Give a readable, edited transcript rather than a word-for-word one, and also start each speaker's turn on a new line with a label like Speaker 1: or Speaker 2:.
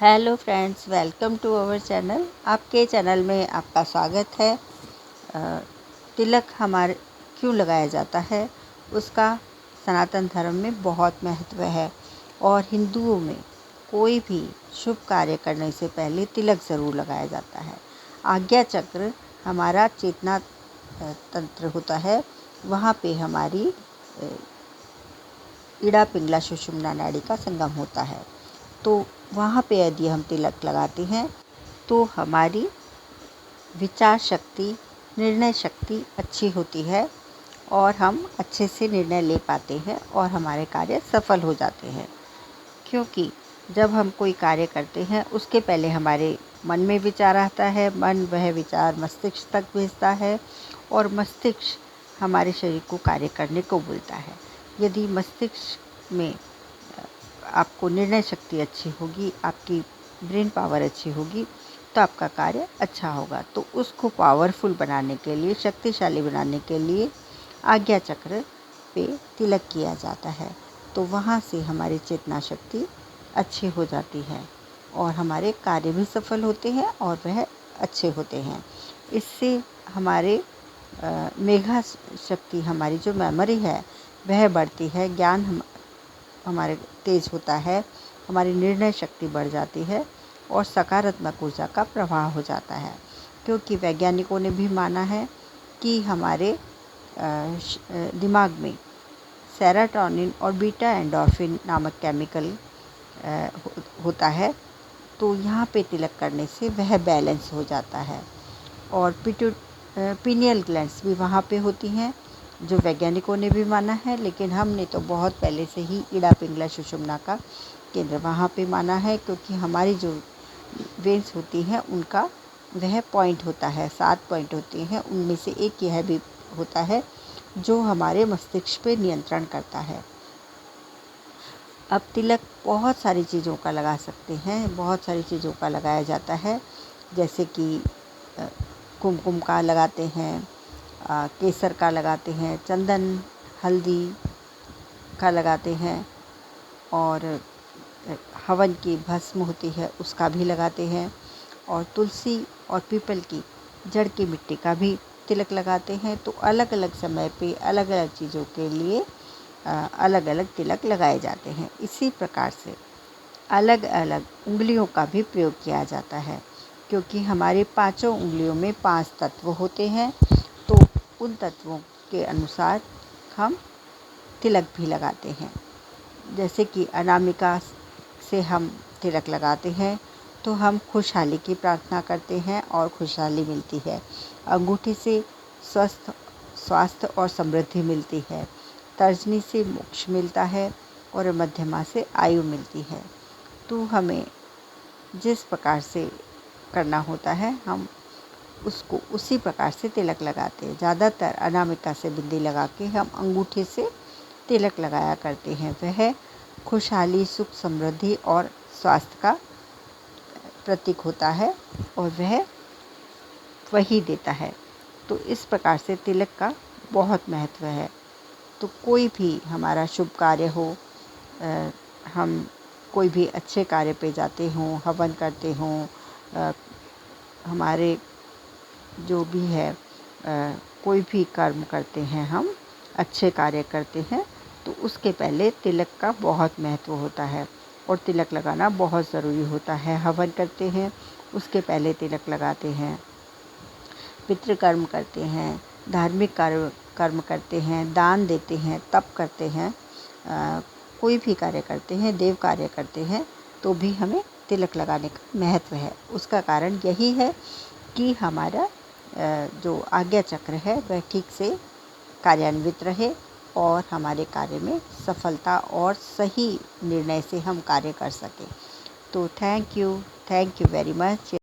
Speaker 1: Hello friends, welcome to our channel. आपके channel में आपका स्वागत है। तिलक हमारे क्यों लगाया जाता है, उसका सनातन धर्म में बहुत महत्व है और हिंदुओं में कोई भी शुभ कार्य करने से पहले तिलक ज़रूर लगाया जाता है। आज्ञा चक्र हमारा चेतना तंत्र होता है, वहाँ पे हमारी इड़ा पिंगला सुषुम्ना नाड़ी का संगम होता है। तो वहाँ पे यदि हम तिलक लगाते हैं तो हमारी विचार शक्ति, निर्णय शक्ति अच्छी होती है और हम अच्छे से निर्णय ले पाते हैं और हमारे कार्य सफल हो जाते हैं। क्योंकि जब हम कोई कार्य करते हैं उसके पहले हमारे मन में विचार आता है, मन वह विचार मस्तिष्क तक भेजता है और मस्तिष्क हमारे शरीर को कार्य करने को बोलता है। यदि मस्तिष्क में आपको निर्णय शक्ति अच्छी होगी, आपकी ब्रेन पावर अच्छी होगी, तो आपका कार्य अच्छा होगा। तो उसको पावरफुल बनाने के लिए, शक्तिशाली बनाने के लिए आज्ञा चक्र पे तिलक किया जाता है। तो वहाँ से हमारी चेतना शक्ति अच्छी हो जाती है और हमारे कार्य भी सफल होते हैं और वह अच्छे होते हैं। इससे हमारे मेधा शक्ति, हमारी जो मेमोरी है वह बढ़ती है, ज्ञान हमारे तेज होता है, हमारी निर्णय शक्ति बढ़ जाती है और सकारात्मक ऊर्जा का प्रवाह हो जाता है। क्योंकि वैज्ञानिकों ने भी माना है कि हमारे दिमाग में सेरोटोनिन और बीटा एंडोर्फिन नामक केमिकल होता है। तो यहाँ पे तिलक करने से वह बैलेंस हो जाता है और पीनियल ग्लैंड्स भी वहाँ पे होती हैं, जो वैज्ञानिकों ने भी माना है। लेकिन हमने तो बहुत पहले से ही इड़ा पिंगला सुषुम्ना का केंद्र वहाँ पे माना है, क्योंकि हमारी जो वेन्स होती हैं उनका वह पॉइंट होता है, 7 पॉइंट होते हैं, उनमें से एक यह भी होता है जो हमारे मस्तिष्क पे नियंत्रण करता है। अब तिलक बहुत सारी चीज़ों का लगा सकते हैं, बहुत सारी चीज़ों का लगाया जाता है, जैसे कि कुमकुम का लगाते हैं, केसर का लगाते हैं, चंदन हल्दी का लगाते हैं और हवन की भस्म होती है उसका भी लगाते हैं और तुलसी और पीपल की जड़ की मिट्टी का भी तिलक लगाते हैं। तो अलग अलग समय पे अलग अलग चीज़ों के लिए अलग अलग तिलक लगाए जाते हैं। इसी प्रकार से अलग अलग उंगलियों का भी प्रयोग किया जाता है, क्योंकि हमारी 5 उंगलियों में 5 तत्व होते हैं। तो उन तत्वों के अनुसार हम तिलक भी लगाते हैं। जैसे कि अनामिका से हम तिलक लगाते हैं तो हम खुशहाली की प्रार्थना करते हैं और खुशहाली मिलती है। अंगूठी से स्वास्थ्य और समृद्धि मिलती है। तर्जनी से मोक्ष मिलता है और मध्यमा से आयु मिलती है। तो हमें जिस प्रकार से करना होता है हम उसको उसी प्रकार से तिलक लगाते हैं। ज़्यादातर अनामिका से बिंदी लगा के हम अंगूठे से तिलक लगाया करते हैं। वह खुशहाली, सुख, समृद्धि और स्वास्थ्य का प्रतीक होता है और वह वही देता है। तो इस प्रकार से तिलक का बहुत महत्व है। तो कोई भी हमारा शुभ कार्य हो, हम कोई भी अच्छे कार्य पे जाते हों, हवन करते हों, हमारे जो भी है कोई भी कर्म करते हैं, हम अच्छे कार्य करते हैं, तो उसके पहले तिलक का बहुत महत्व होता है और तिलक लगाना बहुत ज़रूरी होता है। हवन करते हैं उसके पहले तिलक लगाते हैं, पितृकर्म करते हैं, धार्मिक कर्म करते हैं, दान देते हैं, तप करते हैं, कोई भी कार्य करते हैं, देव कार्य करते हैं, तो भी हमें तिलक लगाने का महत्व है। उसका कारण यही है कि हमारा जो आज्ञा चक्र है वह ठीक से कार्यान्वित रहे और हमारे कार्य में सफलता और सही निर्णय से हम कार्य कर सकें। तो थैंक यू वेरी मच।